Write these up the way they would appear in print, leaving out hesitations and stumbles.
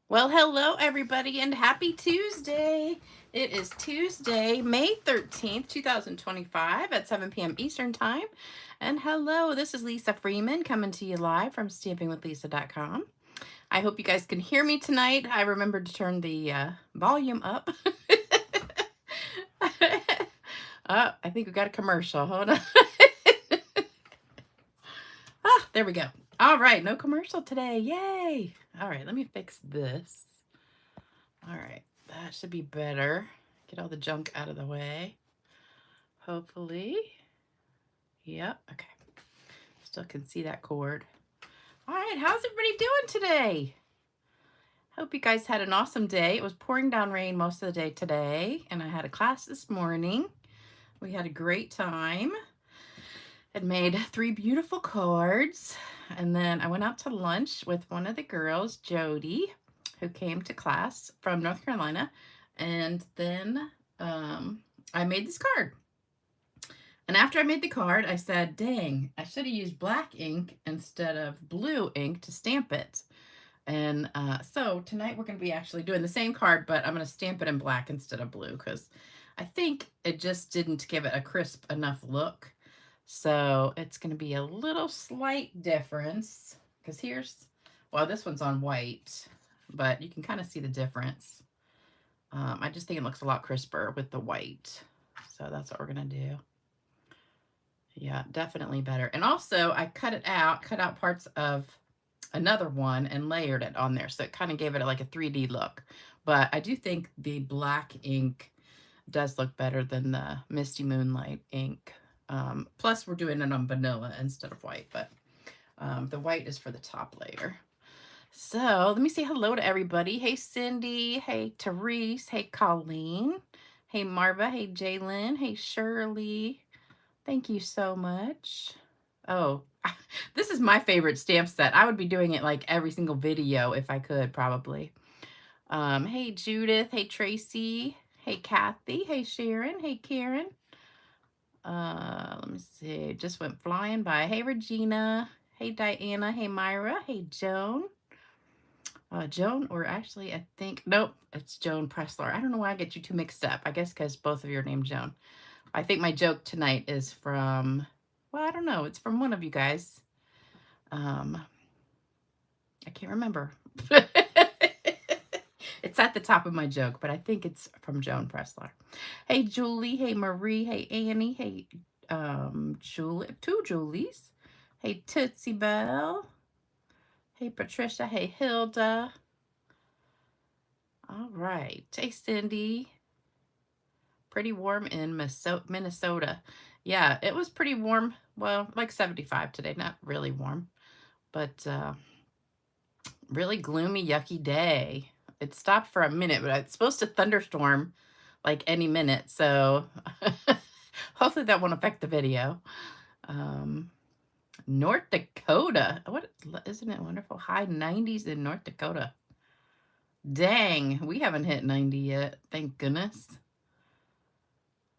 Well, hello everybody and happy Tuesday. It is Tuesday, May 13th, 2025 at 7 p.m. Eastern Time. And hello, this is Lisa Freeman coming to you live from stampingwithlisa.com. I hope you guys can hear me tonight. I remembered to turn the volume up. Oh, I think we got a commercial. Hold on. Ah, there we go. All right, no commercial today. Yay. All right, let me fix this. All right, that should be better. Get all the junk out of the way. Hopefully. Yep, okay. Still can see that cord. All right, how's everybody doing today? Hope you guys had an awesome day. It was pouring down rain most of the day today, and I had a class this morning. We had a great time. I made 3 beautiful cards, and then I went out to lunch with one of the girls, Jody, who came to class from North Carolina, and then I made this card. And after I made the card, I said, dang, I should have used black ink instead of blue ink to stamp it. And so tonight we're going to be actually doing the same card, but I'm going to stamp it in black instead of blue because I think it just didn't give it a crisp enough look. So it's going to be a little slight difference because here's, well, this one's on white, but you can kind of see the difference. I just think it looks a lot crisper with the white. So that's what we're going to do. Yeah, definitely better. And also I cut out parts of another one and layered it on there. So it kind of gave it like a 3D look. But I do think the black ink does look better than the Misty Moonlight ink. Plus we're doing it on vanilla instead of white, but the white is for the top layer. So let me say hello to everybody. Hey, Cindy. Hey, Therese. Hey, Colleen. Hey, Marva. Hey, Jalen. Hey, Shirley. Thank you so much. Oh, this is my favorite stamp set. I would be doing it like every single video if I could, probably. Hey, Judith. Hey, Tracy. Hey, Kathy. Hey, Sharon. Hey, Karen. Let me see. Just went flying by. Hey, Regina. Hey, Diana. Hey, Myra. Hey, Joan. Joan, or actually, I think, nope, it's Joan Pressler. I don't know why I get you two mixed up. I guess because both of you are named Joan. I think my joke tonight is from, well, I don't know. It's from one of you guys. I can't remember. It's at the top of my joke, but I think it's from Joan Pressler. Hey, Julie. Hey, Marie. Hey, Annie. Hey, Julie. 2 Julies. Hey, Tootsie Bell. Hey, Patricia. Hey, Hilda. All right. Hey, Cindy. Pretty warm in Minnesota. Yeah, it was pretty warm. Well, like 75 today. Not really warm, but really gloomy, yucky day. It stopped for a minute, but it's supposed to thunderstorm like any minute. So hopefully that won't affect the video. North Dakota. What, isn't it wonderful? High 90s in North Dakota. Dang, we haven't hit 90 yet. Thank goodness.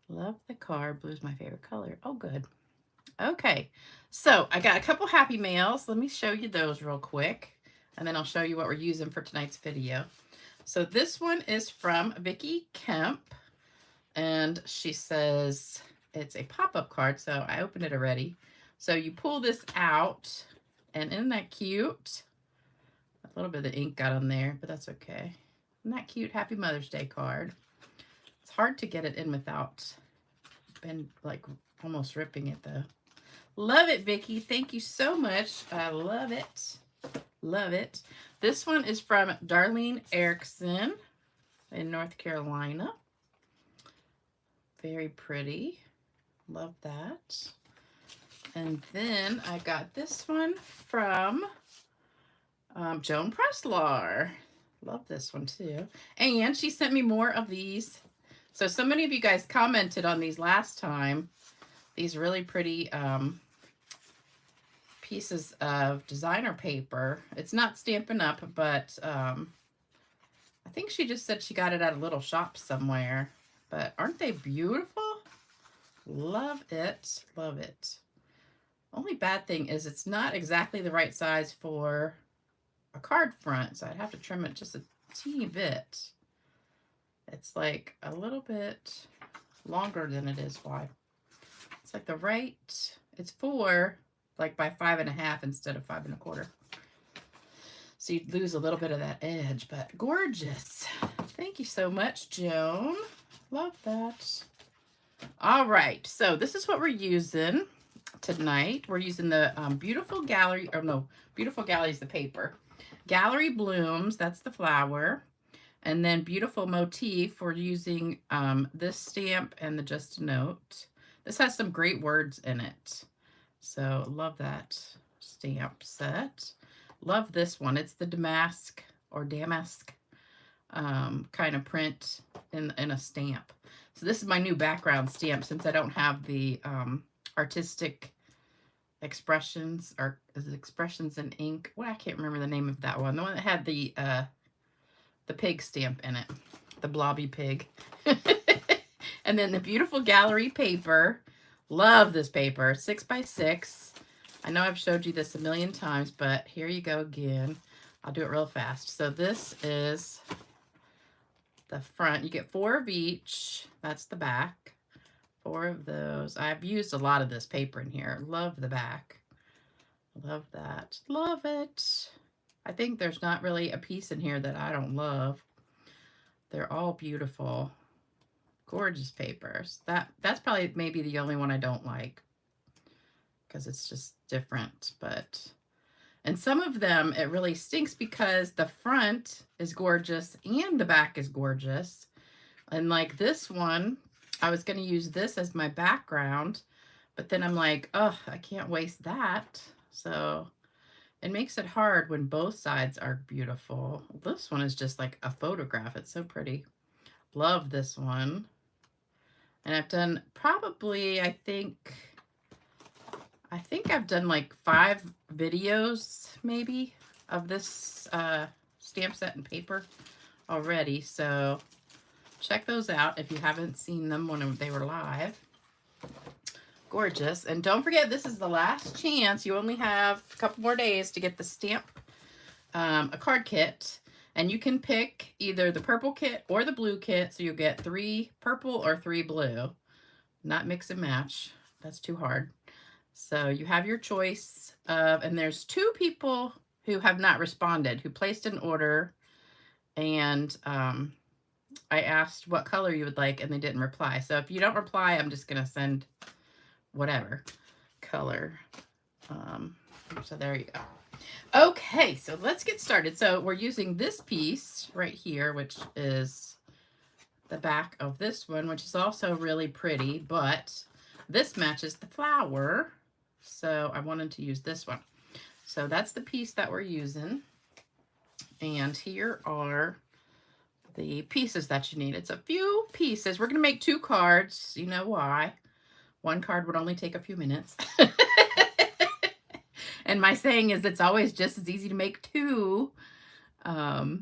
Love the card. Blue's my favorite color. Oh, good. Okay, so I got a couple happy mails. Let me show you those real quick, and then I'll show you what we're using for tonight's video. So this one is from Vicki Kemp, and she says it's a pop-up card, so I opened it already. So you pull this out, and isn't that cute? A little bit of the ink got on there, but that's okay. Isn't that cute? Happy Mother's Day card. It's hard to get it in without been like almost ripping it though. Love it, Vicki. Thank you so much. I love it. Love it. This one is from Darlene Erickson in North Carolina. Very pretty. Love that. And then I got this one from Joan Pressler. Love this one too. And she sent me more of these. So many of you guys commented on these last time. These really pretty pieces of designer paper. It's not Stampin' Up, but I think she just said she got it at a little shop somewhere. But aren't they beautiful? Love it. Love it. Only bad thing is it's not exactly the right size for a card front, so I'd have to trim it just a teeny bit. It's like a little bit longer than it is wide. It's like the right, it's 4, like by 5.5 instead of 5.25. So you'd lose a little bit of that edge, but gorgeous. Thank you so much, Joan. Love that. All right, so this is what we're using tonight. We're using the Beautiful Gallery, or no, Beautiful Gallery is the paper. Gallery Blooms, that's the flower. And then Beautiful Motif, we're using this stamp and the Just a Note. This has some great words in it. So love that stamp set. Love this one. It's the damask or damask kind of print in a stamp. So this is my new background stamp since I don't have the artistic expressions, or is it expressions in ink? Well, I can't remember the name of that one. The one that had the pig stamp in it, the blobby pig. And then the Beautiful Gallery paper. Love this paper, 6x6. I know I've showed you this a million times, but here you go again. I'll do it real fast. So this is the front. You get 4 of each. That's the back. 4 of those. I've used a lot of this paper in here. Love the back. Love that. Love it. I think there's not really a piece in here that I don't love. They're all beautiful. Gorgeous papers. That's probably maybe the only one I don't like, because it's just different. And some of them, it really stinks because the front is gorgeous and the back is gorgeous. And like this one, I was going to use this as my background, but then I'm like, oh, I can't waste that. So it makes it hard when both sides are beautiful. This one is just like a photograph. It's so pretty. Love this one. And I've done probably, I think I've done like 5 videos maybe of this stamp set and paper already. So check those out if you haven't seen them when they were live. Gorgeous. And don't forget, this is the last chance. You only have a couple more days to get the stamp, a card kit. And you can pick either the purple kit or the blue kit. So you'll get 3 purple or 3 blue. Not mix and match. That's too hard. So you have your choice of, and there's 2 people who have not responded, who placed an order. And I asked what color you would like, and they didn't reply. So if you don't reply, I'm just going to send whatever color. So there you go. Okay, so let's get started. So we're using this piece right here, which is the back of this one, which is also really pretty, but this matches the flower. So I wanted to use this one. So that's the piece that we're using. And here are the pieces that you need. It's a few pieces. We're going to make 2 cards. You know why. 1 card would only take a few minutes. And my saying is it's always just as easy to make 2. Oh,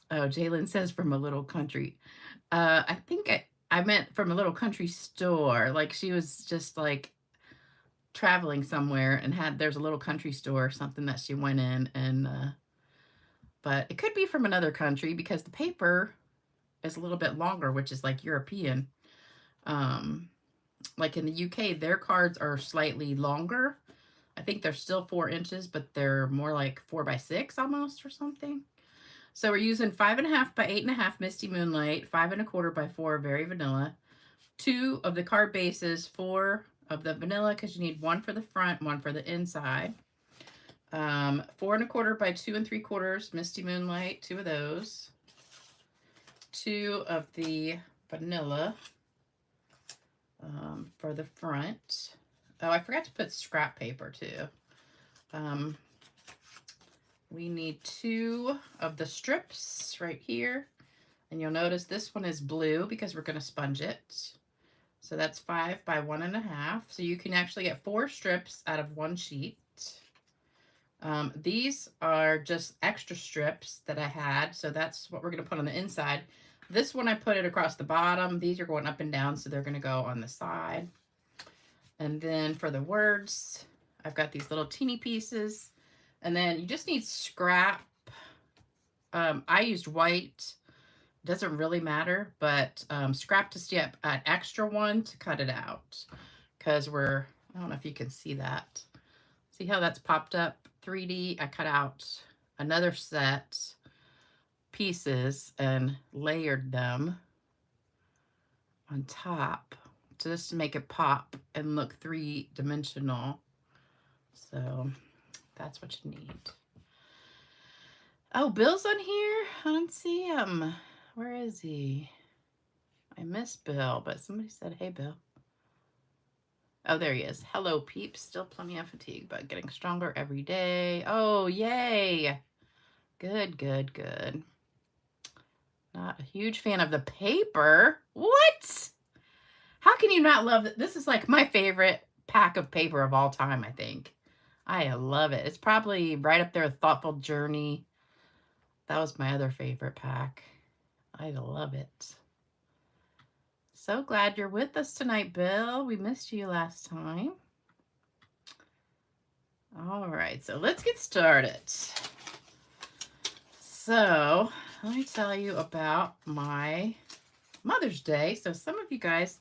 Jalen says from a little country. I think I meant from a little country store. Like she was just like traveling somewhere and there's a little country store or something that she went in. And but it could be from another country because the paper is a little bit longer, which is like European. Like in the UK, their cards are slightly longer. I think they're still 4 inches, but they're more like 4x6 almost or something. So we're using 5.5 by 8.5 Misty Moonlight, 5.25 by 4 Very Vanilla, 2 of the card bases, 4 of the vanilla because you need 1 for the front, 1 for the inside. 4.25 by 2 3/4 Misty Moonlight, 2 of those, 2 of the vanilla for the front. Oh, I forgot to put scrap paper too. We need 2 of the strips right here. And you'll notice this one is blue because we're going to sponge it. So that's 5 by 1.5. So you can actually get 4 strips out of 1 sheet. These are just extra strips that I had. So that's what we're going to put on the inside. This one I put it across the bottom. These are going up and down, so they're going to go on the side. And then for the words, I've got these little teeny pieces. And then you just need scrap I used white. Doesn't really matter, but scrap to stamp an extra one to cut it out. Because I don't know if you can see that. See how that's popped up 3D? I cut out another set pieces and layered them on top just to make it pop and look three-dimensional. So that's what you need. Oh, Bill's on here? I don't see him. Where is he? I miss Bill, but somebody said, hey, Bill. Oh, there he is. Hello, peeps. Still plenty of fatigue, but getting stronger every day. Oh, yay. Good, good, good. Not a huge fan of the paper. What? How can you not love it? This is like my favorite pack of paper of all time, I think. I love it. It's probably right up there with Thoughtful Journey. That was my other favorite pack. I love it. So glad you're with us tonight, Bill. We missed you last time. All right, so let's get started. So let me tell you about my Mother's Day. So some of you guys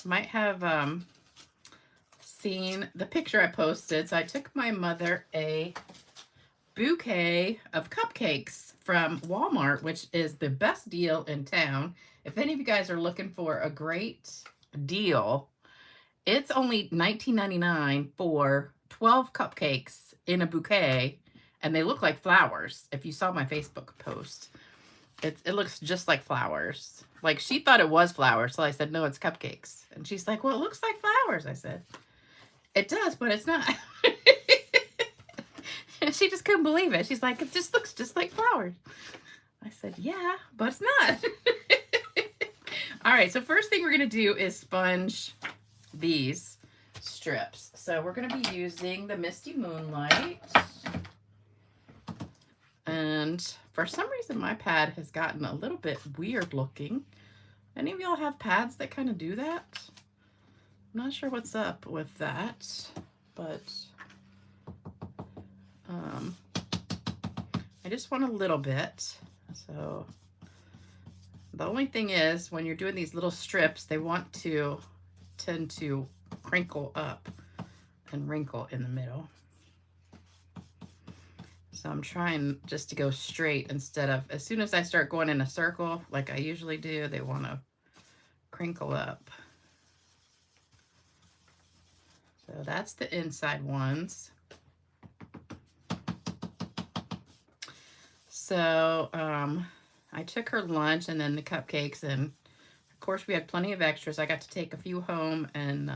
might have seen the picture I posted. So I took my mother a bouquet of cupcakes from Walmart, which is the best deal in town. If any of you guys are looking for a great deal, it's only $19.99 for 12 cupcakes in a bouquet, and they look like flowers. If you saw my Facebook post, it looks just like flowers. Like, she thought it was flowers, so I said, no, it's cupcakes. And she's like, well, it looks like flowers. I said, it does, but it's not. And she just couldn't believe it. She's like, it just looks just like flowers. I said, yeah, but it's not. All right, so first thing we're going to do is sponge these strips. So we're going to be using the Misty Moonlight. And for some reason, my pad has gotten a little bit weird looking. Any of y'all have pads that kind of do that? I'm not sure what's up with that, but I just want a little bit. So the only thing is, when you're doing these little strips, they tend to crinkle up and wrinkle in the middle. So I'm trying just to go straight instead of, as soon as I start going in a circle, like I usually do, they want to crinkle up. So that's the inside ones. So I took her lunch and then the cupcakes, and of course we had plenty of extras. I got to take a few home, and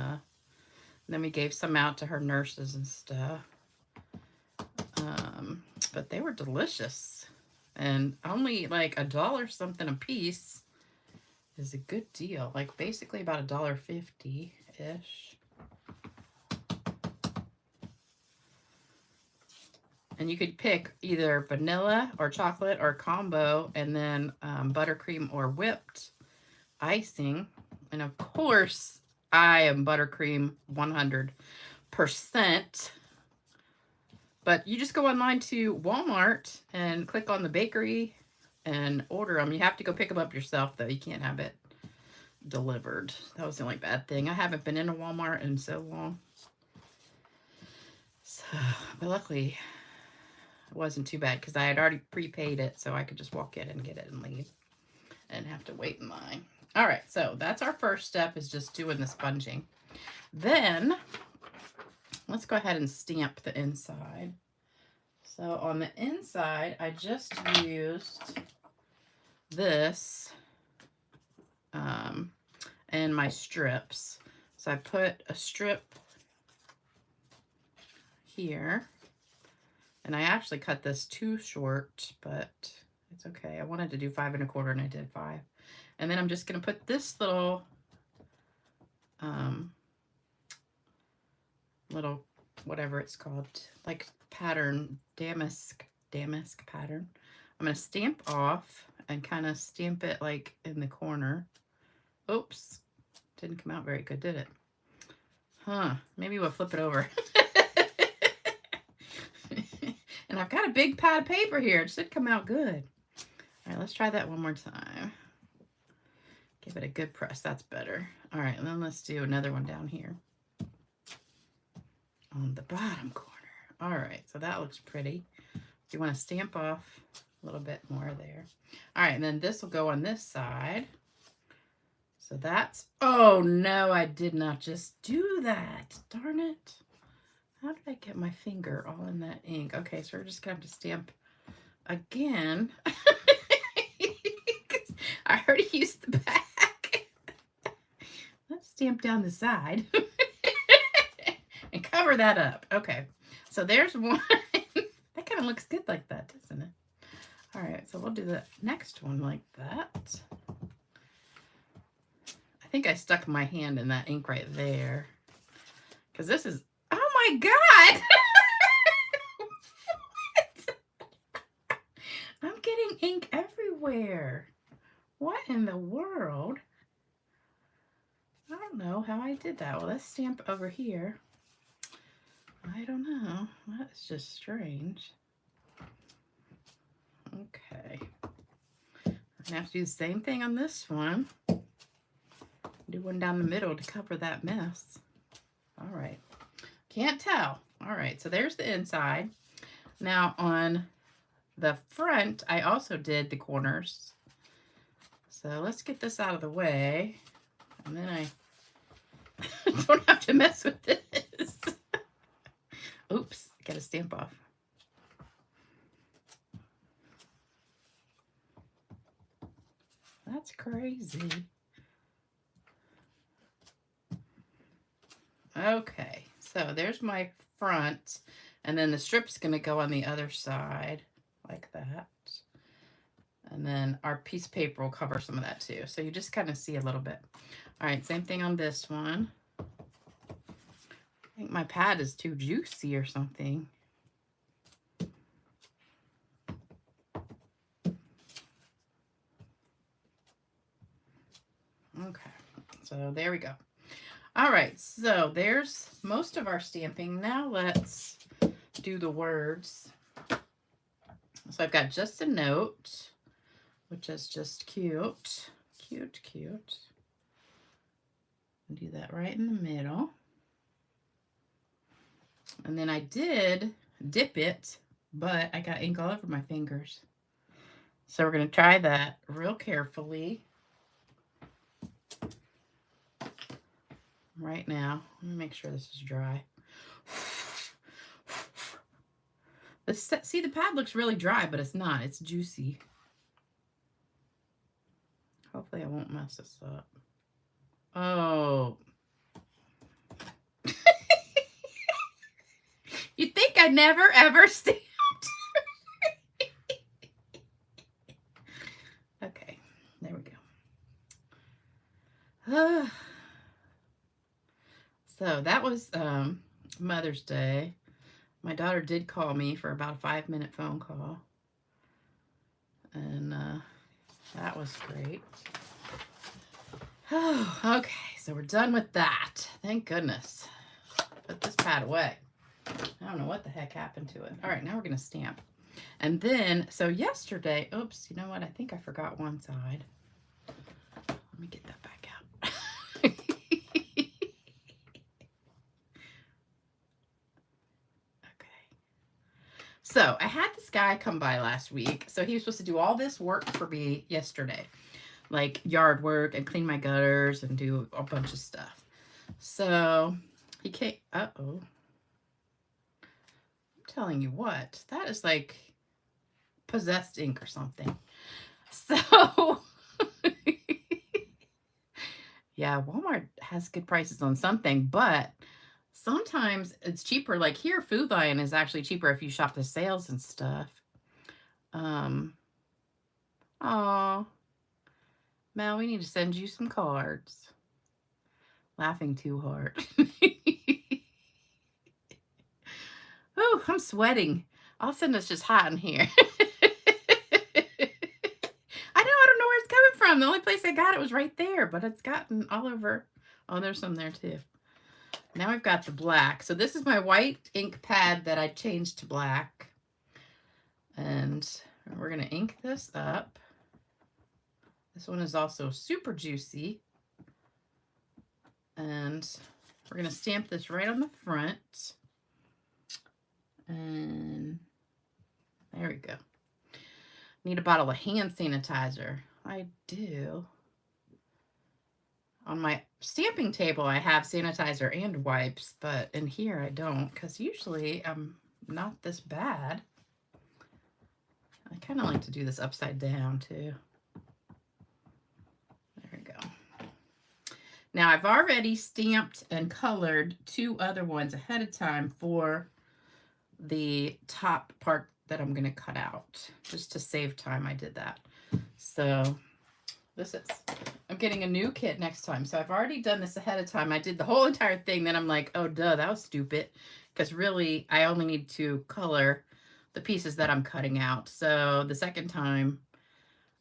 then we gave some out to her nurses and stuff. But they were delicious, and only like $1 something a piece is a good deal. Like basically about $1.50-ish. And you could pick either vanilla or chocolate or combo, and then buttercream or whipped icing. And of course, I am buttercream 100%. But you just go online to Walmart and click on the bakery and order them. You have to go pick them up yourself, though. You can't have it delivered. That was the only bad thing. I haven't been in a Walmart in so long. So, but luckily, it wasn't too bad because I had already prepaid it, so I could just walk in and get it and leave and have to wait in line. All right, so that's our first step, is just doing the sponging. Then let's go ahead and stamp the inside. So on the inside, I just used this and my strips. So I put a strip here, and I actually cut this too short, but it's okay. I wanted to do 5 1/4, and I did 5. And then I'm just going to put this little whatever it's called, like pattern, damask pattern. I'm going to stamp off and kind of stamp it like in the corner. Oops, didn't come out very good, did it? Huh, maybe we'll flip it over. And I've got a big pad of paper here. It should come out good. All right, let's try that one more time. Give it a good press. That's better. All right, and then let's do another one down here on the bottom corner. All right, so that looks pretty. You want to stamp off a little bit more there. All right, and then this will go on this side. So that's, oh no, I did not just do that. Darn it. How did I get my finger all in that ink? Okay, so we're just gonna have to stamp again. I already used the back. Let's stamp down the side and cover that up. Okay, so there's one. That kind of looks good like that, doesn't it? All right, so we'll do the next one like that. I think I stuck my hand in that ink right there. Because this is, oh my God! I'm getting ink everywhere. What in the world? I don't know how I did that. Well, let's stamp over here. I don't know. That's just strange. Okay. I'm gonna have to do the same thing on this one. Do one down the middle to cover that mess. All right. Can't tell. All right, so there's the inside. Now on the front, I also did the corners. So let's get this out of the way. And then I don't have to mess with this. Oops, got a stamp off. That's crazy. Okay, so there's my front, and then the strip's gonna go on the other side like that. And then our piece of paper will cover some of that too. So you just kind of see a little bit. All right, same thing on this one. I think my pad is too juicy or something. Okay, so there we go. All right, so there's most of our stamping. Now let's do the words. So I've got just a note, which is just cute, cute, cute. Do that right in the middle. And then I did dip it, but I got ink all over my fingers. So we're going to try that real carefully. Right now, let me make sure this is dry. See, the pad looks really dry, but it's not. It's juicy. Hopefully I won't mess this up. Oh. You think I never, ever stamped? Okay, there we go. So that was Mother's Day. My daughter did call me for about a 5-minute phone call. And that was great. Oh, okay, so we're done with that. Thank goodness. Put this pad away. I don't know what the heck happened to it. All right, now we're going to stamp. And then, so yesterday, oops, you know what? I think I forgot one side. Let me get that back out. So I had this guy come by last week. So he was supposed to do all this work for me yesterday, like yard work and clean my gutters and do a bunch of stuff. So he came, uh-oh. I'm telling you what, that is like possessed ink or something. So yeah, Walmart has good prices on something, but sometimes it's cheaper. Like here, Food Lion is actually cheaper if you shop the sales and stuff. Oh, Mel, we need to send you some cards. Laughing too hard. Oh, I'm sweating. All of a sudden it's just hot in here. I don't know where it's coming from. The only place I got it was right there, but it's gotten all over. Oh, there's some there too. Now I've got the black. So this is my white ink pad that I changed to black. And we're going to ink this up. This one is also super juicy. And we're going to stamp this right on the front. And there we go. Need a bottle of hand sanitizer. I do. On my stamping table, I have sanitizer and wipes, but in here I don't, because usually I'm not this bad. I kind of like to do this upside down too. There we go. Now I've already stamped and colored 2 other ones ahead of time for the top part that I'm going to cut out. Just to save time, I did that. So I'm getting a new kit next time. So I've already done this ahead of time. I did the whole entire thing. Then I'm like, oh, duh, that was stupid. Because really, I only need to color the pieces that I'm cutting out. So the second time,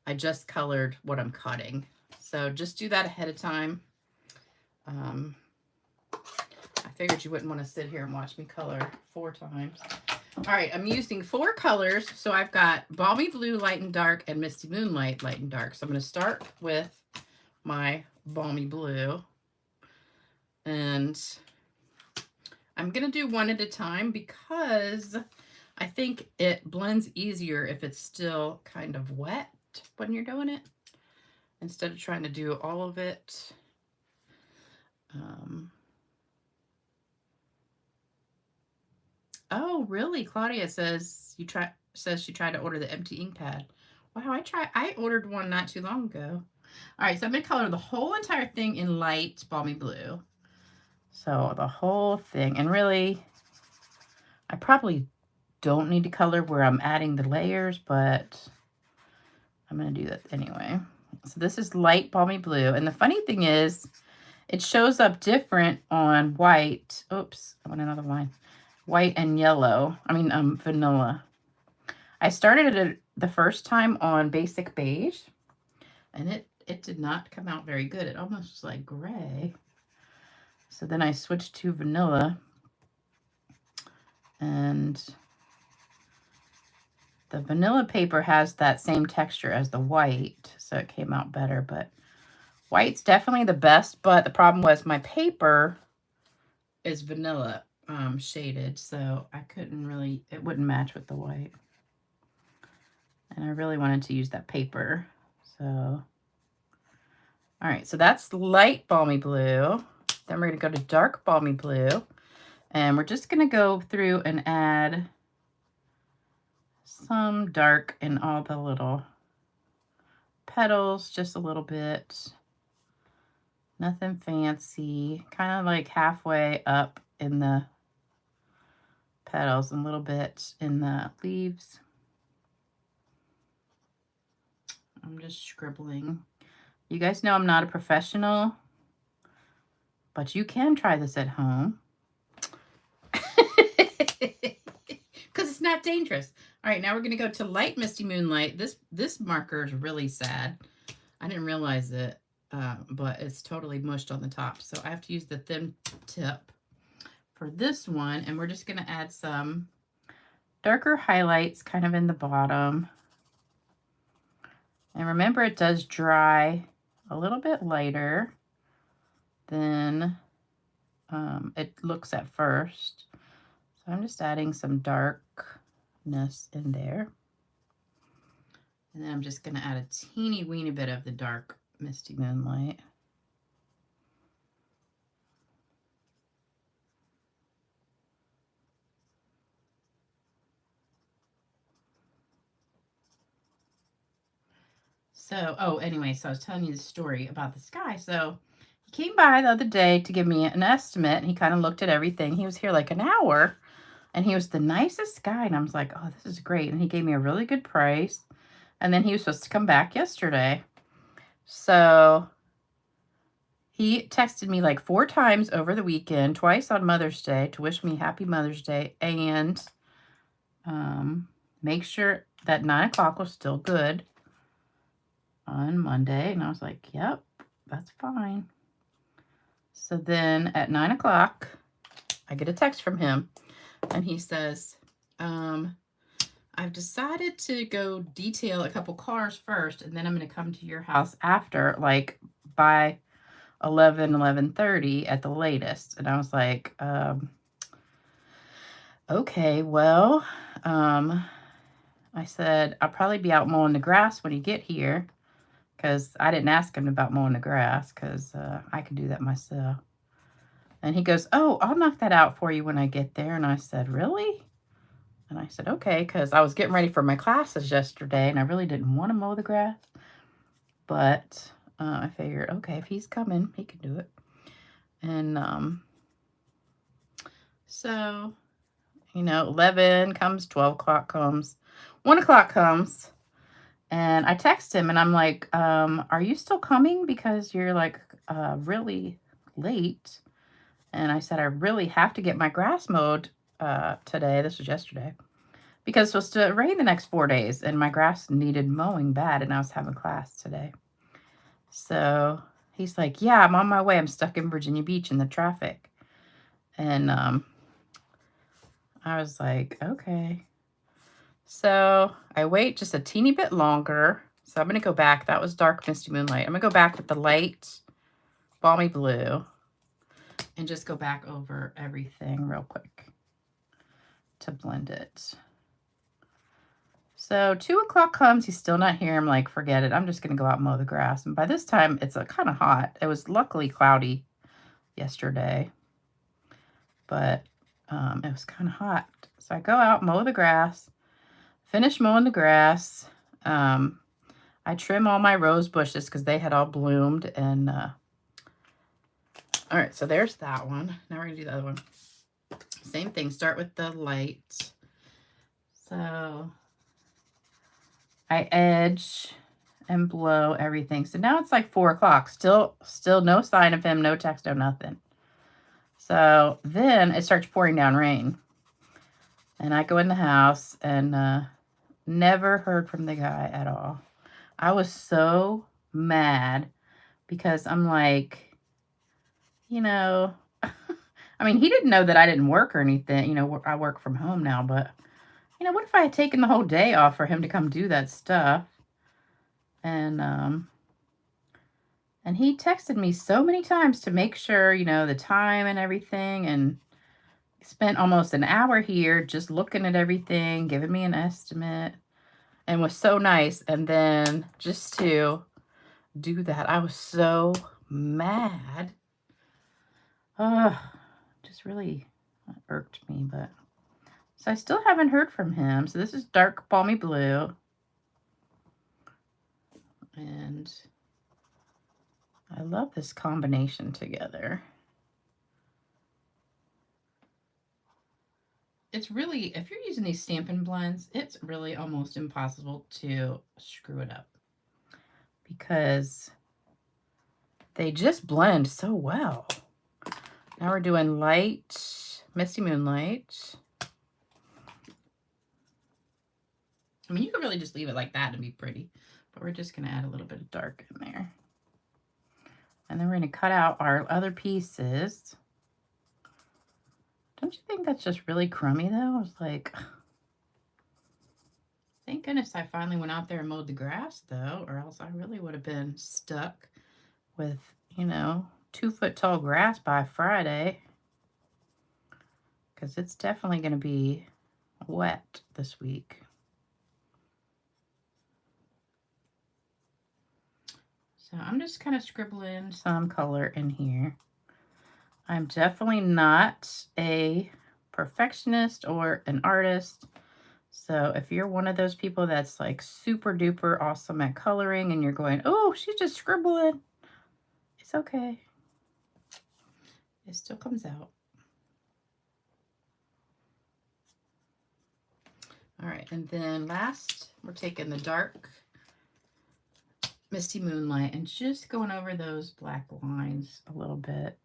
I just colored what I'm cutting. So just do that ahead of time. I figured you wouldn't want to sit here and watch me color 4 times. All right, I'm using 4 colors. So I've got Balmy Blue, Light and Dark, and Misty Moonlight, Light and Dark. So I'm going to start with my Balmy Blue. And I'm going to do one at a time because I think it blends easier if it's still kind of wet when you're doing it, instead of trying to do all of it. Oh, really? Claudia says she tried to order the empty ink pad. Wow, I ordered one not too long ago. All right, so I'm going to color the whole entire thing in light Balmy Blue. So the whole thing. And really, I probably don't need to color where I'm adding the layers, but I'm going to do that anyway. So this is light Balmy Blue. And the funny thing is, it shows up different on white. Oops, I want another one. White and yellow. I mean, vanilla. I started it the first time on basic beige, and it did not come out very good. It almost was like gray. So then I switched to vanilla, and the vanilla paper has that same texture as the white, so it came out better. But white's definitely the best, but the problem was my paper is vanilla shaded, so I couldn't really, it wouldn't match with the white. And I really wanted to use that paper. So, all right, so that's light Balmy Blue. Then we're going to go to dark Balmy Blue. And we're just going to go through and add some dark in all the little petals, just a little bit. Nothing fancy. Kind of like halfway up in the petals and a little bit in the leaves. I'm just scribbling. You guys know I'm not a professional, but you can try this at home. Because it's not dangerous. All right, now we're going to go to light Misty Moonlight. This marker is really sad. I didn't realize it, but it's totally mushed on the top. So I have to use the thin tip for this one. And we're just going to add some darker highlights kind of in the bottom. And remember, it does dry a little bit lighter than it looks at first. So I'm just adding some darkness in there. And then I'm just going to add a teeny weeny bit of the dark Misty Moonlight. So, oh, anyway, so I was telling you the story about this guy. So he came by the other day to give me an estimate, and he kind of looked at everything. He was here like an hour, and he was the nicest guy. And I was like, oh, this is great. And he gave me a really good price. And then he was supposed to come back yesterday. So he texted me like 4 times over the weekend, twice on Mother's Day, to wish me happy Mother's Day and make sure that 9 o'clock was still good on Monday. And I was like, yep, that's fine. So then at 9 o'clock, I get a text from him, and he says, I've decided to go detail a couple cars first, and then I'm going to come to your house after, like by 11:30 at the latest. And I was like, okay, well, I said, I'll probably be out mowing the grass when you get here, because I didn't ask him about mowing the grass, because I could do that myself. And he goes, oh, I'll knock that out for you when I get there. And I said, really? And I said, okay, because I was getting ready for my classes yesterday, and I really didn't want to mow the grass. But I figured, okay, if he's coming, he can do it. And so, you know, 11 comes, 12 o'clock comes, 1 o'clock comes. And I text him, and I'm like, are you still coming? Because you're, like, really late. And I said, I really have to get my grass mowed today. This was yesterday. Because it's supposed to rain the next 4 days, and my grass needed mowing bad, and I was having class today. So he's like, yeah, I'm on my way. I'm stuck in Virginia Beach in the traffic. And I was like, okay. So I wait just a teeny bit longer. So I'm going to go back. That was Dark Misty Moonlight. I'm going to go back with the light Balmy Blue and just go back over everything real quick to blend it. So 2 o'clock comes, he's still not here. I'm like, forget it. I'm just going to go out and mow the grass. And by this time, it's kind of hot. It was luckily cloudy yesterday, but it was kind of hot. So I go out, mow the grass, finish mowing the grass. I trim all my rose bushes because they had all bloomed. And all right, so there's that one. Now we're going to do the other one. Same thing. Start with the light. So I edge and blow everything. So now it's like 4 o'clock. Still no sign of him, no text, no nothing. So then it starts pouring down rain. And I go in the house and never heard from the guy at all. I was so mad because I'm like, you know, I mean, he didn't know that I didn't work or anything. You know, I work from home now, but, you know, what if I had taken the whole day off for him to come do that stuff? And he texted me so many times to make sure, you know, the time and everything, and spent almost an hour here just looking at everything, giving me an estimate, and was so nice. And then just to do that, I was so mad. Just really irked me, but so I still haven't heard from him. So this is Dark Balmy Blue. And I love this combination together. It's really, if you're using these Stampin' blends, it's really almost impossible to screw it up because they just blend so well. Now we're doing light, Misty Moonlight. I mean, you could really just leave it like that and be pretty, but we're just going to add a little bit of dark in there. And then we're going to cut out our other pieces. Don't you think that's just really crummy, though? It's like, thank goodness I finally went out there and mowed the grass, though, or else I really would have been stuck with, you know, 2-foot tall grass by Friday. Because it's definitely going to be wet this week. So I'm just kind of scribbling some color in here. I'm definitely not a perfectionist or an artist. So if you're one of those people that's like super duper awesome at coloring and you're going, oh, she's just scribbling, it's okay. It still comes out. All right, and then last, we're taking the dark Misty Moonlight and just going over those black lines a little bit.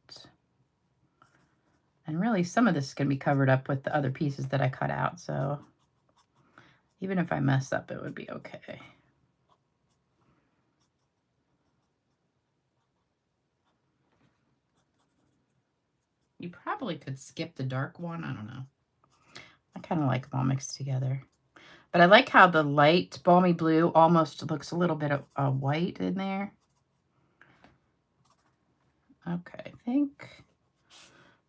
And really, some of this is going to be covered up with the other pieces that I cut out, so even if I mess up, it would be okay. You probably could skip the dark one. I don't know. I kind of like them all mixed together. But I like how the light balmy blue almost looks a little bit of white in there. Okay, I think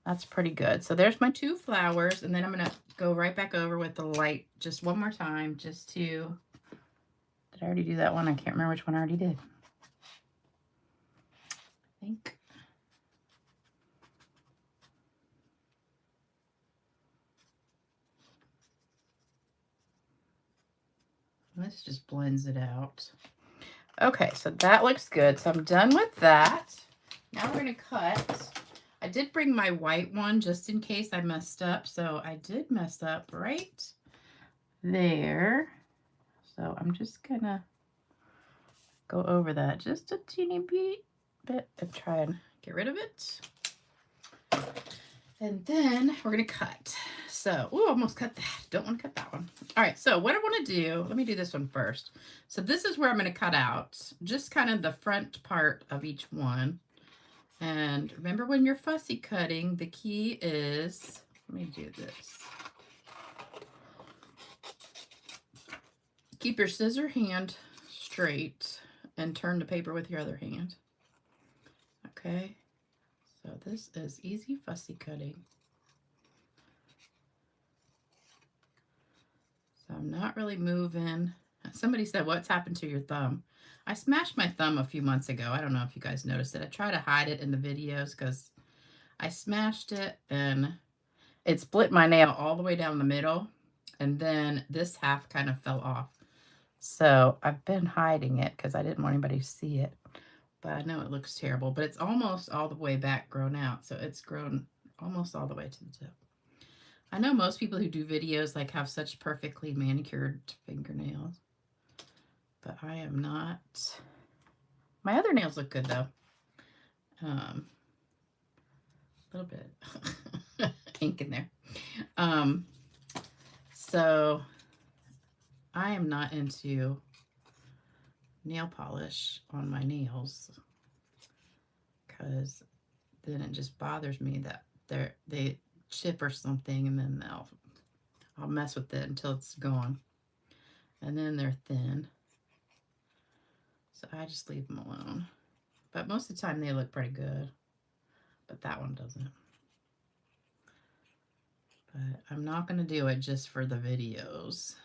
that's pretty good. So there's my 2 flowers, and then I'm going to go right back over with the light just one more time just to... Did I already do that one? I can't remember which one I already did. I think... This just blends it out. Okay, so that looks good. So I'm done with that. Now we're going to cut. I did bring my white one just in case I messed up. So I did mess up right there. So I'm just going to go over that just a teeny bit and try and get rid of it. And then we're going to cut. So, ooh, almost cut that. Don't want to cut that one. All right, so what I want to do, let me do this one first. So this is where I'm going to cut out just kind of the front part of each one. And remember, when you're fussy cutting, the key is, let me do this. Keep your scissor hand straight and turn the paper with your other hand. Okay, so this is easy fussy cutting. So I'm not really moving. Somebody said, what's happened to your thumb? I smashed my thumb a few months ago. I don't know if you guys noticed it. I try to hide it in the videos because I smashed it and it split my nail all the way down the middle. And then this half kind of fell off. So I've been hiding it because I didn't want anybody to see it. But I know it looks terrible. But it's almost all the way back grown out. So it's grown almost all the way to the tip. I know most people who do videos like have such perfectly manicured fingernails. But I am not. My other nails look good though. A little bit ink in there. So I am not into nail polish on my nails because then it just bothers me that they chip or something, and then I'll mess with it until it's gone. And then they're thin. So I just leave them alone. But most of the time they look pretty good. But that one doesn't. But I'm not going to do it just for the videos.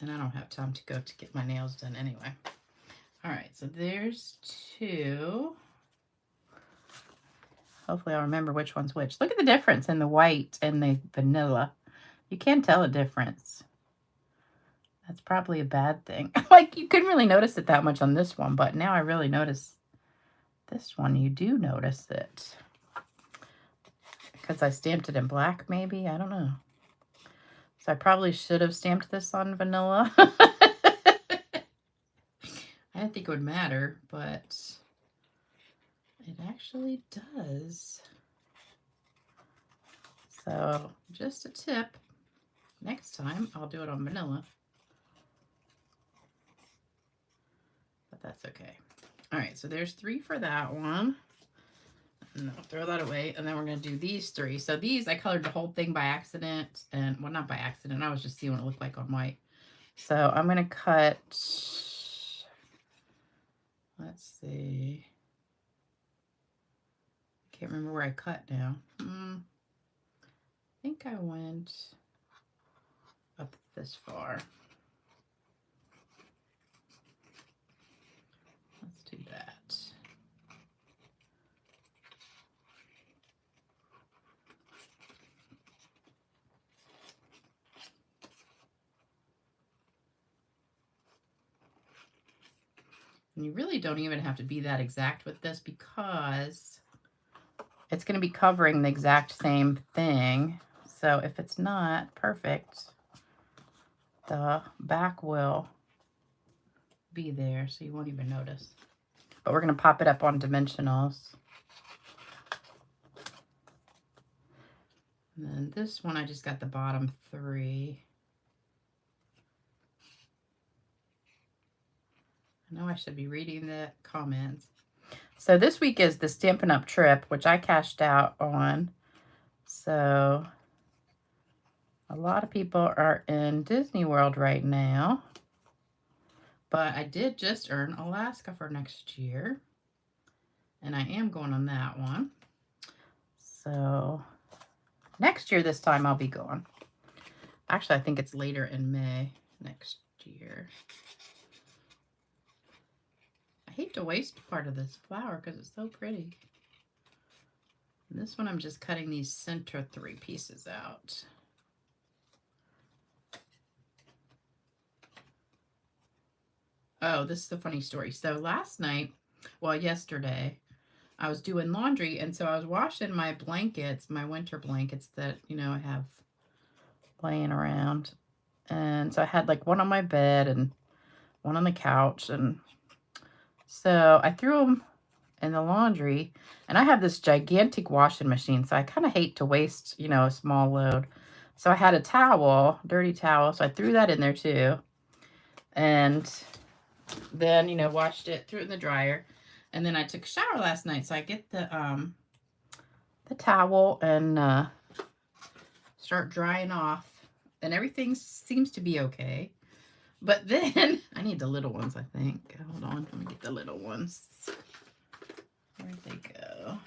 And I don't have time to go to get my nails done anyway. All right, so there's 2. Hopefully I'll remember which one's which. Look at the difference in the white and the vanilla. You can't tell a difference. That's probably a bad thing. Like, you couldn't really notice it that much on this one, but now I really notice this one. You do notice it. Because I stamped it in black, maybe? I don't know. So I probably should have stamped this on vanilla. I didn't think it would matter, but it actually does. So just a tip. Next time, I'll do it on vanilla. But that's okay. All right, so there's 3 for that one. And I'll throw that away, and then we're going to do these 3. So these, I colored the whole thing by accident, and, well, not by accident. I was just seeing what it looked like on white. So I'm going to cut, let's see. I can't remember where I cut now. I think I went up this far. Let's do that. And you really don't even have to be that exact with this because it's going to be covering the exact same thing. So if it's not perfect, the back will be there, so you won't even notice. But we're going to pop it up on dimensionals. And then this one, I just got the bottom 3. I know I should be reading the comments. So this week is the Stampin' Up! Trip, which I cashed out on. So A lot of people are in Disney World right now. But I did just earn Alaska for next year. And I am going on that one. So next year, this time, I'll be going. Actually, I think it's later in May next year. I hate to waste part of this flower because it's so pretty. And this one, I'm just cutting these center 3 pieces out. Oh, this is a funny story. So last night, well, yesterday, I was doing laundry, and so I was washing my blankets, my winter blankets that, you know, I have laying around. And so I had like one on my bed and one on the couch, and so I threw them in the laundry, and I have this gigantic washing machine, so I kind of hate to waste, you know, a small load. So I had a towel, dirty towel, so I threw that in there too. And then, you know, washed it, threw it in the dryer, and then I took a shower last night, so I get the towel and start drying off, and everything seems to be okay. But then, I need the little ones, I think. Hold on, let me get the little ones. Where'd they go?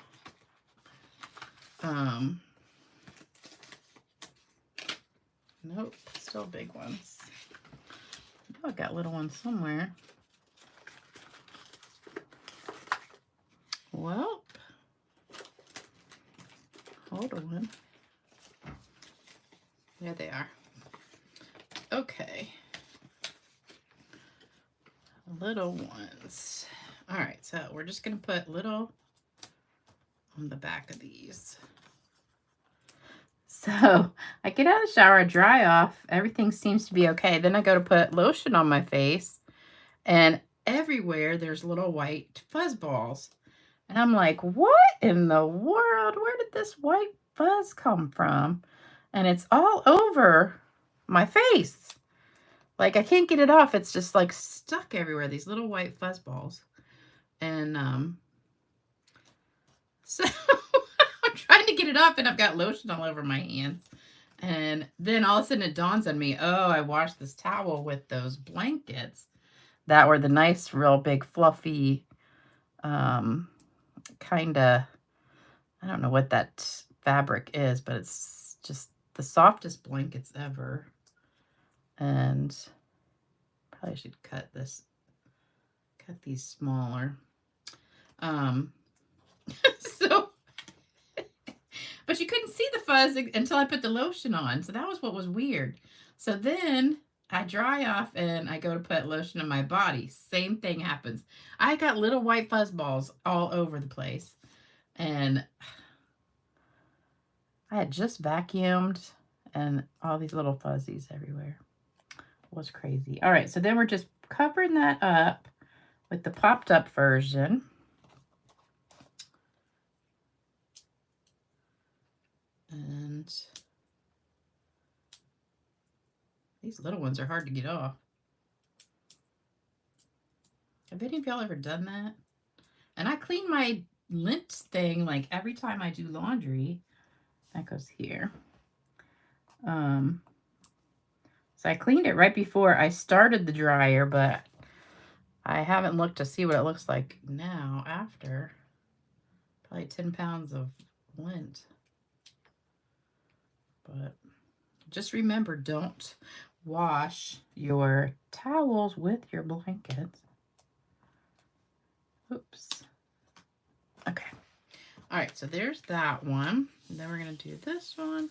Nope, still big ones. Oh, I got little ones somewhere. Well, hold on. There they are. Okay. Little ones. All right, so we're just going to put little on the back of these. So I get out of the shower, I dry off, everything seems to be okay. Then I go to put lotion on my face, and everywhere there's little white fuzz balls. And I'm like, what in the world? Where did this white fuzz come from? And it's all over my face. Like, I can't get it off. It's just like stuck everywhere, these little white fuzz balls. And so I'm trying to get it off, and I've got lotion all over my hands. And then all of a sudden it dawns on me, oh, I washed this towel with those blankets that were the nice, real big, fluffy, kind of, I don't know what that fabric is, but it's just the softest blankets ever. And probably should cut these smaller. So, but you couldn't see the fuzz until I put the lotion on. So that was what was weird. So then I dry off and I go to put lotion on my body. Same thing happens. I got little white fuzz balls all over the place. And I had just vacuumed and all these little fuzzies everywhere. It was crazy. All right, so then we're just covering that up with the popped up version. And these little ones are hard to get off. Have any of y'all ever done that? And I clean my lint thing like every time I do laundry. That goes here. So I cleaned it right before I started the dryer, but I haven't looked to see what it looks like now after. Probably 10 pounds of lint. But just remember, don't wash your towels with your blankets. Oops. Okay. All right, so there's that one. And then we're going to do this one.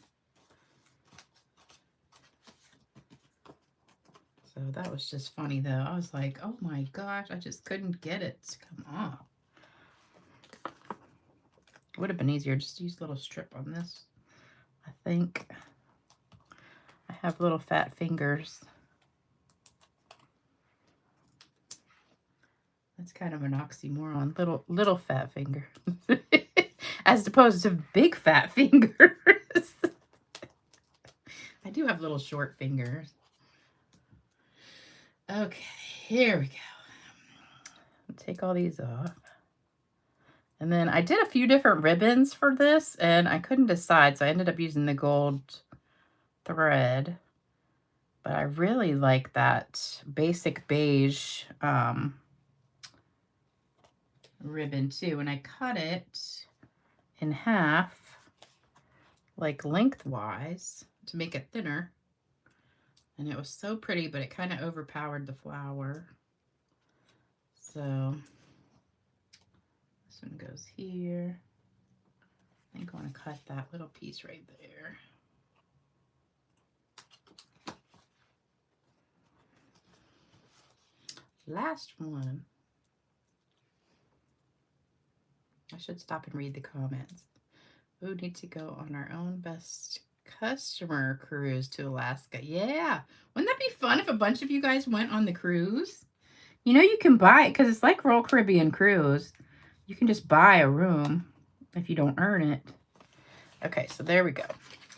So that was just funny, though. I was like, oh my gosh, I just couldn't get it to come off. It would have been easier just to use a little strip on this. I think I have little fat fingers. That's kind of an oxymoron. Little fat finger. As opposed to big fat fingers. I do have little short fingers. Okay, here we go. Take all these off. And then I did a few different ribbons for this, and I couldn't decide, so I ended up using the gold thread, but I really like that basic beige ribbon too. And I cut it in half, like lengthwise, to make it thinner. And it was so pretty, but it kind of overpowered the flower. So this one goes here. I think I want to cut that little piece right there. Last one. I should stop and read the comments. We need to go on our own best customer cruise to Alaska. Yeah. Wouldn't that be fun if a bunch of you guys went on the cruise? You know, you can buy it because it's like Royal Caribbean Cruise. You can just buy a room if you don't earn it. Okay, so there we go.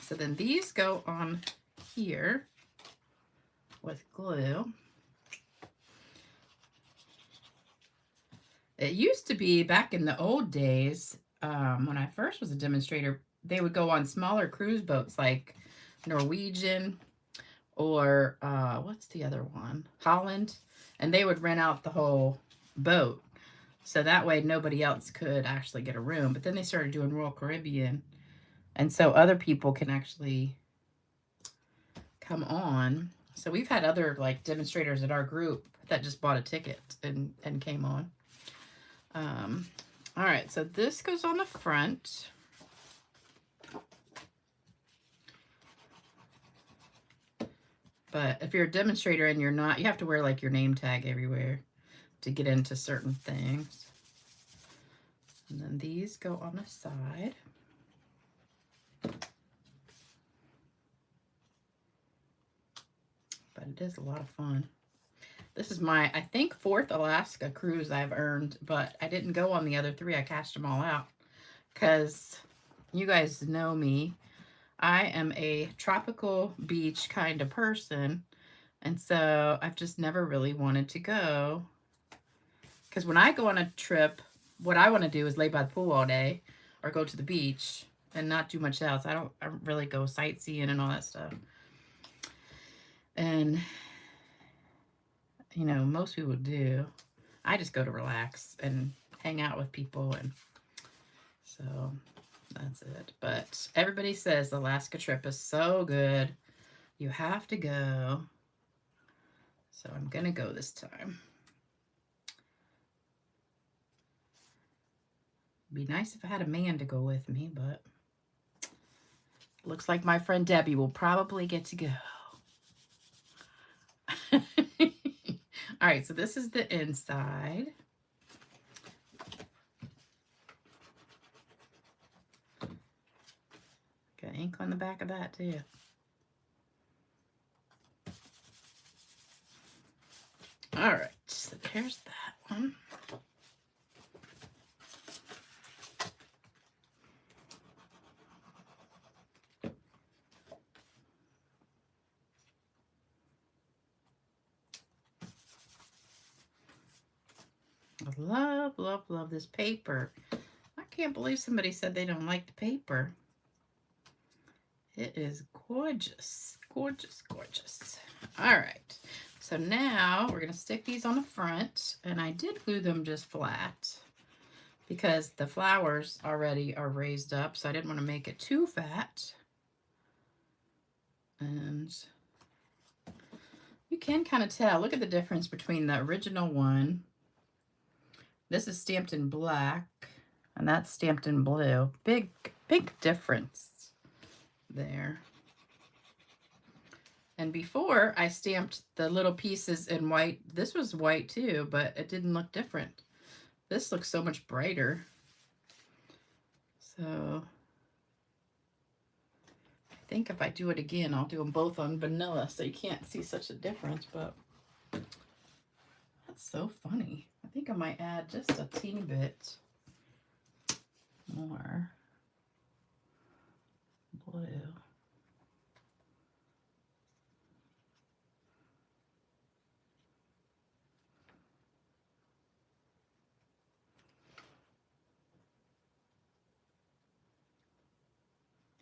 So then these go on here with glue. It used to be back in the old days, when I first was a demonstrator, they would go on smaller cruise boats like Norwegian or what's the other one? Holland. And they would rent out the whole boat. So that way nobody else could actually get a room. But then they started doing Royal Caribbean. And so other people can actually come on. So we've had other like demonstrators in our group that just bought a ticket and came on. All right, so this goes on the front. But if you're a demonstrator and you're not, you have to wear like your name tag everywhere to get into certain things. And then these go on the side. But it is a lot of fun. This is my, I think, 4th Alaska cruise I've earned, but I didn't go on the other 3. I cashed them all out because you guys know me. I am a tropical beach kind of person, and so I've just never really wanted to go. Because when I go on a trip, what I want to do is lay by the pool all day or go to the beach and not do much else. I don't really go sightseeing and all that stuff. And you know, most people do. I just go to relax and hang out with people, and so that's it. But everybody says the Alaska trip is so good. You have to go. So I'm going to go this time. It'd be nice if I had a man to go with me, but looks like my friend Debbie will probably get to go. All right, so this is the inside. Got ink on the back of that too. All right, so there's that one. I love, love, love this paper. I can't believe somebody said they don't like the paper. It is gorgeous, gorgeous, gorgeous. All right, so now we're going to stick these on the front, and I did glue them just flat because the flowers already are raised up, so I didn't want to make it too fat. And you can kind of tell, look at the difference between the original one. This is stamped in black, and that's stamped in blue. Big, big difference there. And before I stamped the little pieces in white. This was white too, but it didn't look different. This looks so much brighter. So I think if I do it again, I'll do them both on vanilla so you can't see such a difference, but that's so funny. I think I might add just a teeny bit more blue.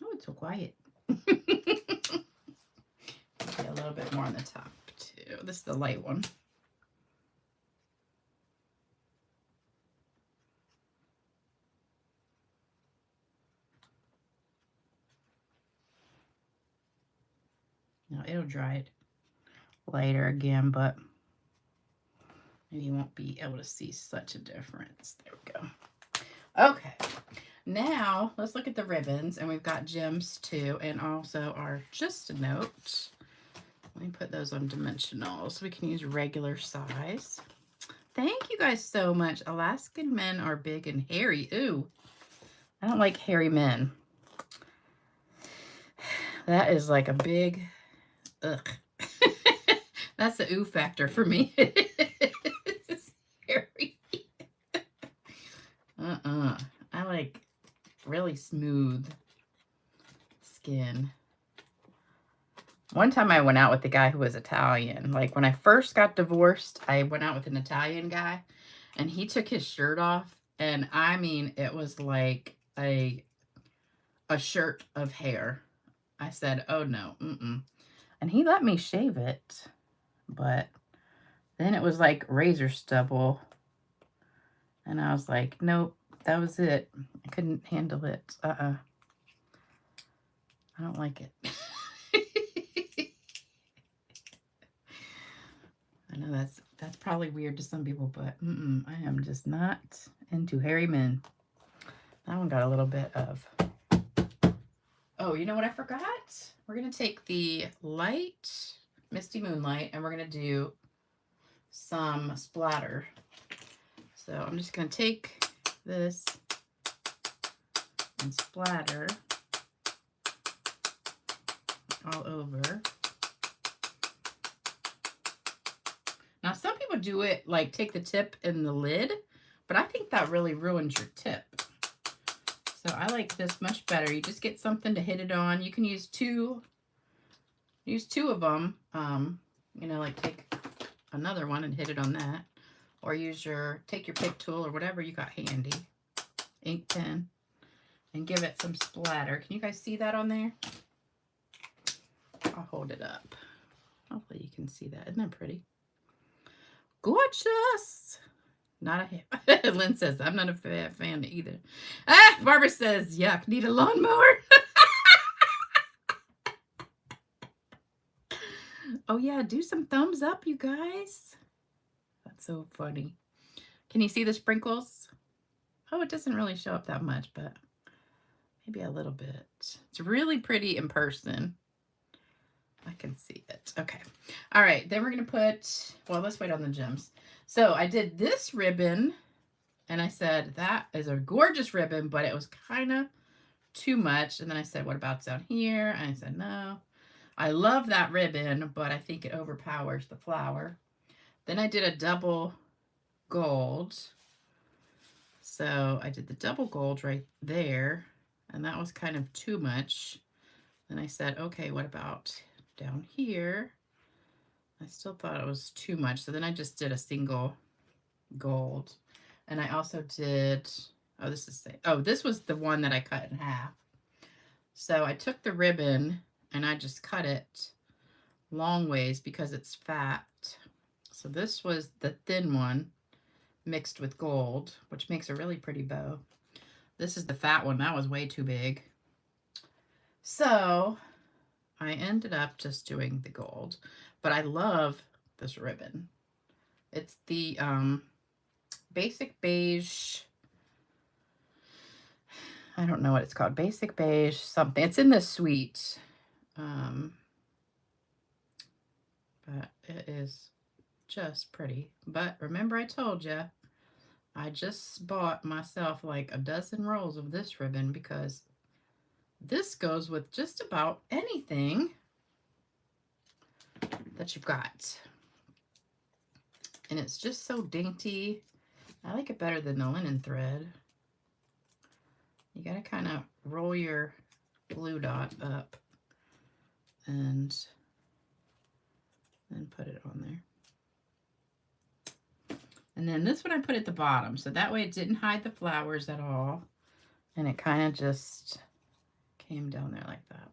Oh, it's so quiet. little bit more on the top too. This is the light one. Now it'll dry it later again, but maybe you won't be able to see such a difference. There we go. Okay, now let's look at the ribbons, and we've got gems too, and also our just a note. Let me put those on dimensional so we can use regular size. Thank you guys so much. Alaskan men are big and hairy. Ooh, I don't like hairy men. That is like a big, ugh. That's the ooh factor for me. It's hairy. I like really smooth skin. One time I went out with a guy who was Italian. Like when I first got divorced, I went out with an Italian guy, and he took his shirt off, and I mean, it was like a shirt of hair. I said, oh no, and he let me shave it, but then it was like razor stubble, and I was like, nope, that was it. I couldn't handle it. I don't like it. I know that's probably weird to some people, but I am just not into hairy men. That one got a little bit of... Oh, you know what I forgot? We're going to take the light Misty Moonlight, and we're going to do some splatter. So I'm just going to take this and splatter all over. Now, some people do it like take the tip in the lid, but I think that really ruins your tip. So I like this much better. You just get something to hit it on. You can use two of them. You know, like take another one and hit it on that, or take your pick tool or whatever you got handy, ink pen, and give it some splatter. Can you guys see that on there? I'll hold it up. Hopefully you can see that. Isn't that pretty? Gorgeous. Not a Lynn says, I'm not a fan either. Ah, Barbara says, yuck, need a lawnmower. Oh yeah, do some thumbs up, you guys. That's so funny. Can you see the sprinkles? Oh, it doesn't really show up that much, but maybe a little bit. It's really pretty in person. I can see it. Okay. All right. Then we're going to put, well, let's wait on the gems. So I did this ribbon, and I said, that is a gorgeous ribbon, but it was kind of too much. And then I said, what about down here? And I said, no, I love that ribbon, but I think it overpowers the flower. Then I did a double gold. So I did the double gold right there, and that was kind of too much. Then I said, okay, what about down here? I still thought it was too much. So then I just did a single gold. And I also did, this was the one that I cut in half. So I took the ribbon and I just cut it long ways because it's fat. So this was the thin one mixed with gold, which makes a really pretty bow. This is the fat one. That was way too big. So I ended up just doing the gold, but I love this ribbon. It's the basic beige. I don't know what it's called. Basic beige something. It's in the suite. But it is just pretty. But remember I told you, I just bought myself like a dozen rolls of this ribbon because this goes with just about anything that you've got. And it's just so dainty. I like it better than the linen thread. You gotta kind of roll your glue dot up and then put it on there. And then this one I put at the bottom, so that way it didn't hide the flowers at all. And it kind of just came down there like that.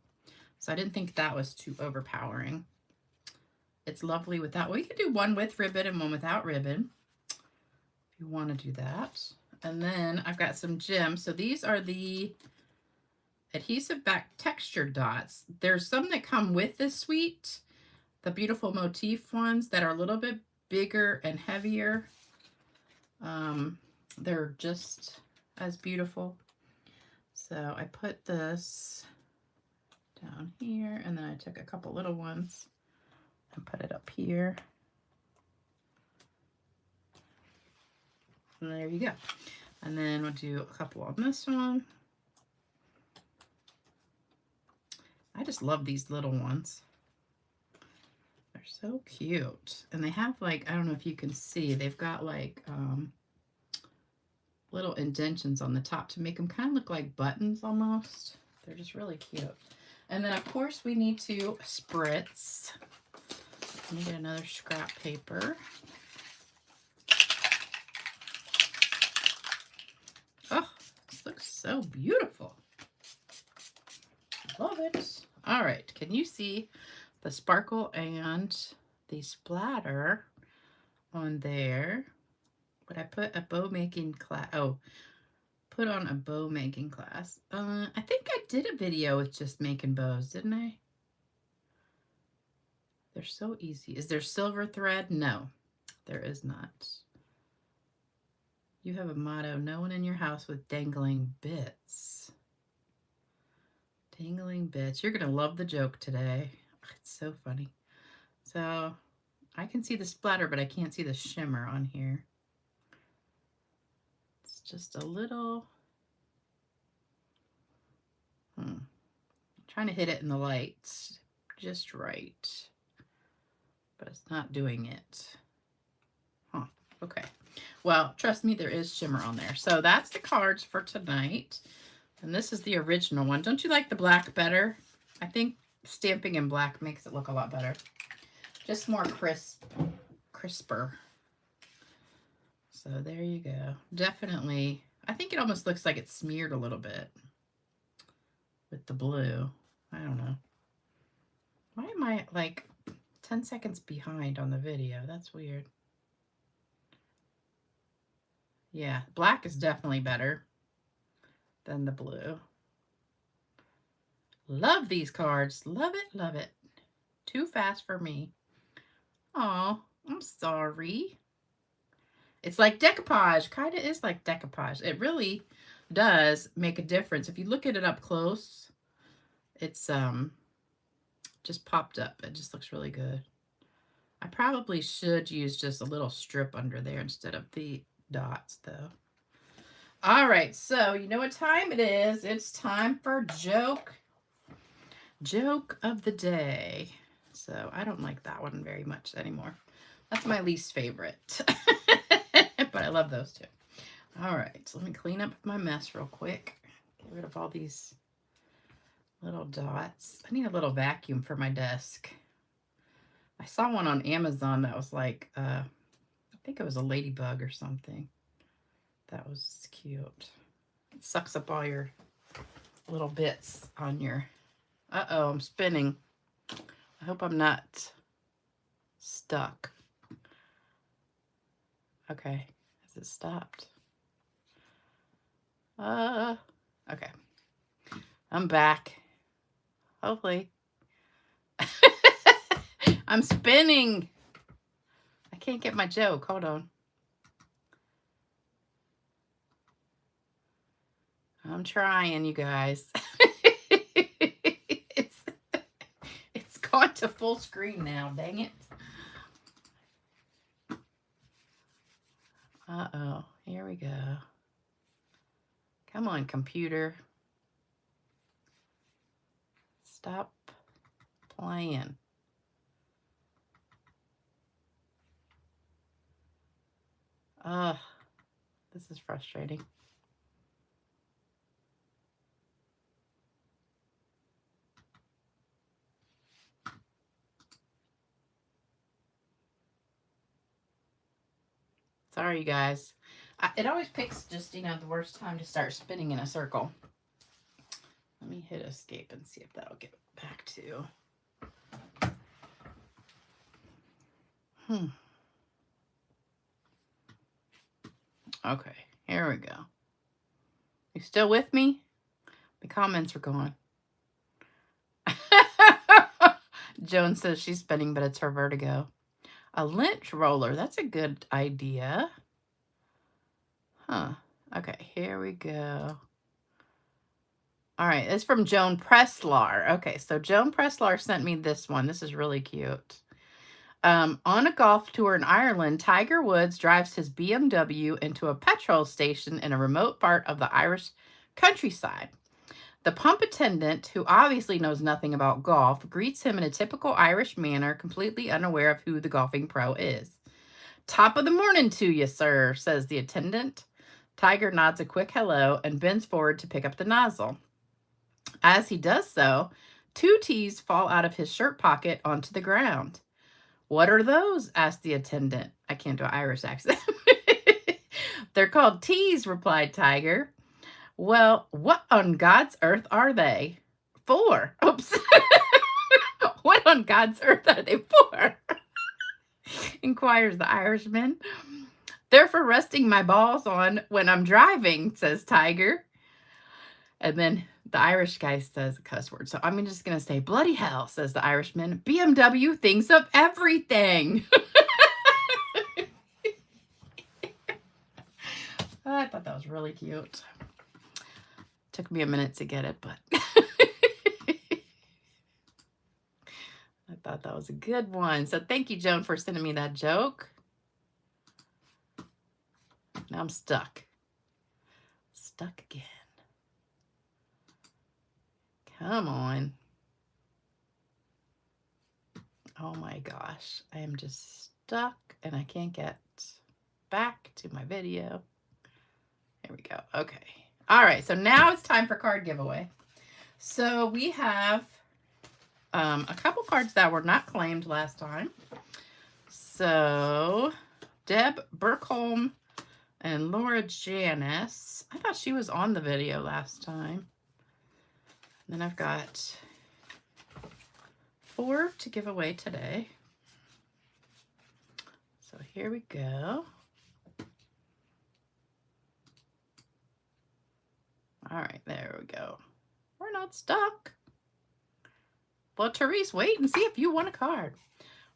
So I didn't think that was too overpowering. It's lovely without. Well, you can do one with ribbon and one without ribbon if you want to do that. And then I've got some gems. So these are the adhesive back texture dots. There's some that come with this suite, the Beautiful Motif ones that are a little bit bigger and heavier. They're just as beautiful. So I put this down here, and then I took a couple little ones and put it up here. And there you go. And then we'll do a couple on this one. I just love these little ones. They're so cute. And they have like, I don't know if you can see, they've got like little indentions on the top to make them kind of look like buttons almost. They're just really cute. And then of course we need to spritz. Let me get another scrap paper. Oh, this looks so beautiful. Love it. All right, can you see the sparkle and the splatter on there? Would I put a bow making class? Oh, put on a bow making class. I think I did a video with just making bows, didn't I? They're so easy. Is there silver thread? No, there is not. You have a motto, no one in your house with dangling bits. Dangling bits. You're going to love the joke today. It's so funny. So I can see the splatter, but I can't see the shimmer on here. It's just a little. I'm trying to hit it in the lights just right, but it's not doing it. Huh. Okay. Well, trust me, there is shimmer on there. So that's the cards for tonight. And this is the original one. Don't you like the black better? I think stamping in black makes it look a lot better. Just more crisper. So there you go. Definitely, I think it almost looks like it's smeared a little bit with the blue. I don't know. Why am I like 10 seconds behind on the video? That's weird. Yeah, black is definitely better than the blue. Love these cards. Love it, love it. Too fast for me. Oh, I'm sorry. It's like decoupage. Kind of is like decoupage. It really does make a difference. If you look at it up close, it's just popped up. It just looks really good. I probably should use just a little strip under there instead of the dots though. All right, so you know what time it is. It's time for joke of the day. So I don't like that one very much anymore. That's my least favorite. But I love those two. All right, so let me clean up my mess real quick. Get rid of all these little dots. I need a little vacuum for my desk. I saw one on Amazon that was like, I think it was a ladybug or something. That was cute. It sucks up all your little bits on your... Uh-oh, I'm spinning. I hope I'm not stuck. Okay, has it stopped? Okay. I'm back. Hopefully. I'm spinning. I can't get my joke. Hold on. I'm trying, you guys. It's gone to full screen now. Dang it. Uh-oh. Here we go. Come on, computer. Stop playing. This is frustrating. Sorry, you guys. It always picks just, you know, the worst time to start spinning in a circle. Let me hit escape and see if that'll get back to. Okay, here we go. You still with me? The comments are gone. Joan says she's spinning, but it's her vertigo. A lynch roller. That's a good idea. Huh. Okay, here we go. All right, it's from Joan Preslar. Okay, so Joan Preslar sent me this one. This is really cute. On a golf tour in Ireland, Tiger Woods drives his BMW into a petrol station in a remote part of the Irish countryside. The pump attendant, who obviously knows nothing about golf, greets him in a typical Irish manner, completely unaware of who the golfing pro is. "Top of the morning to you, sir," says the attendant. Tiger nods a quick hello and bends forward to pick up the nozzle. As he does so, 2 teas fall out of his shirt pocket onto the ground. "What are those?" asked the attendant. I can't do an Irish accent. "They're called teas," replied Tiger. "Well, what on God's earth are they?" "For." Oops. "What on God's earth are they for?" inquires the Irishman. "They're for resting my balls on when I'm driving," says Tiger. And then the Irish guy says a cuss word. So I'm just going to say, "Bloody hell," says the Irishman. "BMW thinks of everything." I thought that was really cute. Took me a minute to get it, but I thought that was a good one. So thank you, Joan, for sending me that joke. Now I'm stuck. Stuck again. Come on. Oh my gosh. I am just stuck and I can't get back to my video. There we go. Okay. All right. So now it's time for card giveaway. So we have a couple cards that were not claimed last time. So Deb Burkholm and Laura Janice. I thought she was on the video last time. And then I've got 4 to give away today. So here we go. All right, there we go. We're not stuck. Well, Therese, wait and see if you won a card.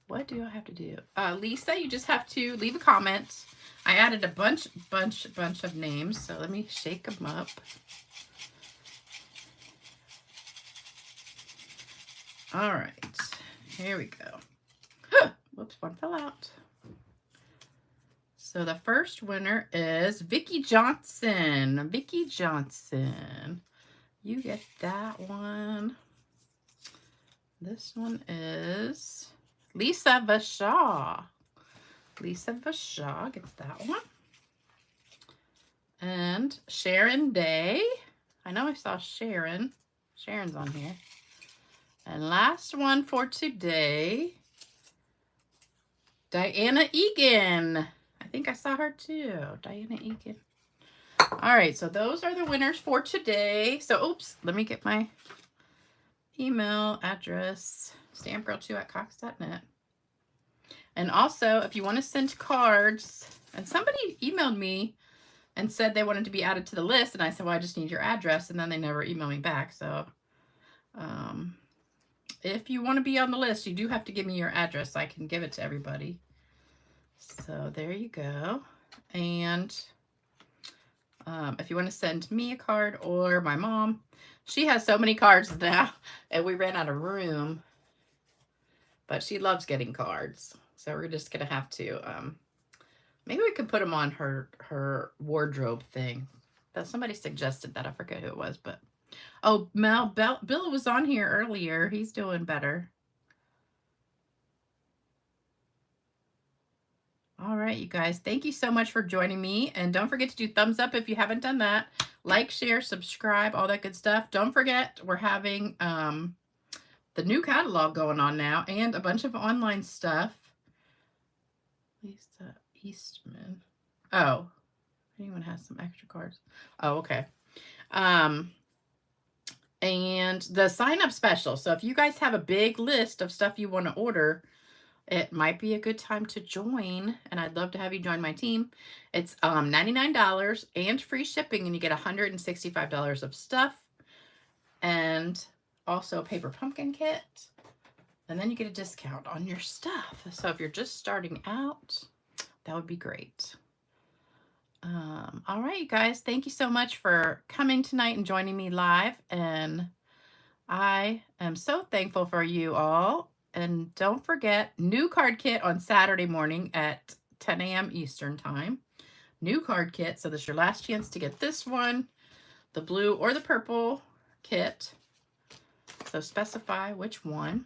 What do I have to do? Lisa, you just have to leave a comment. I added a bunch of names, so let me shake them up. All right, here we go. Whoops, one fell out. So the first winner is Vicki Johnson. Vicki Johnson. You get that one. This one is Lisa Vashaw. Lisa Vashaw gets that one. And Sharon Day. I know I saw Sharon. Sharon's on here. And last one for today, Diana Egan. I think I saw her too. Diana Egan. All right, so those are the winners for today. So, oops, let me get my email address, stampgirl2@cox.net. And also, if you want to send cards, and somebody emailed me and said they wanted to be added to the list, and I said, well, I just need your address, and then they never emailed me back. So, if you want to be on the list, you do have to give me your address so I can give it to everybody. So there you go. And if you want to send me a card or my mom, she has so many cards now, and we ran out of room, but she loves getting cards. So we're just going to have to, maybe we could put them on her wardrobe thing. That somebody suggested that. I forget who it was, but oh, Bill was on here earlier. He's doing better. All right, you guys. Thank you so much for joining me. And don't forget to do thumbs up if you haven't done that. Like, share, subscribe, all that good stuff. Don't forget, we're having the new catalog going on now and a bunch of online stuff. Lisa Eastman. Oh, anyone has some extra cards? Oh, okay. And the sign-up special. So if you guys have a big list of stuff you want to order, it might be a good time to join, and I'd love to have you join my team. It's $99 and free shipping, and you get $165 of stuff and also a paper pumpkin kit. And then you get a discount on your stuff. So if you're just starting out, that would be great. All right, you guys, thank you so much for coming tonight and joining me live. And I am so thankful for you all. And don't forget, new card kit on Saturday morning at 10 a.m. Eastern time. New card kit. So this is your last chance to get this one, the blue or the purple kit. So specify which one.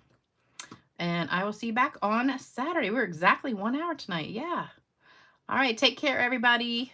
And I will see you back on Saturday. We're exactly 1 hour tonight. Yeah. All right. Take care, everybody.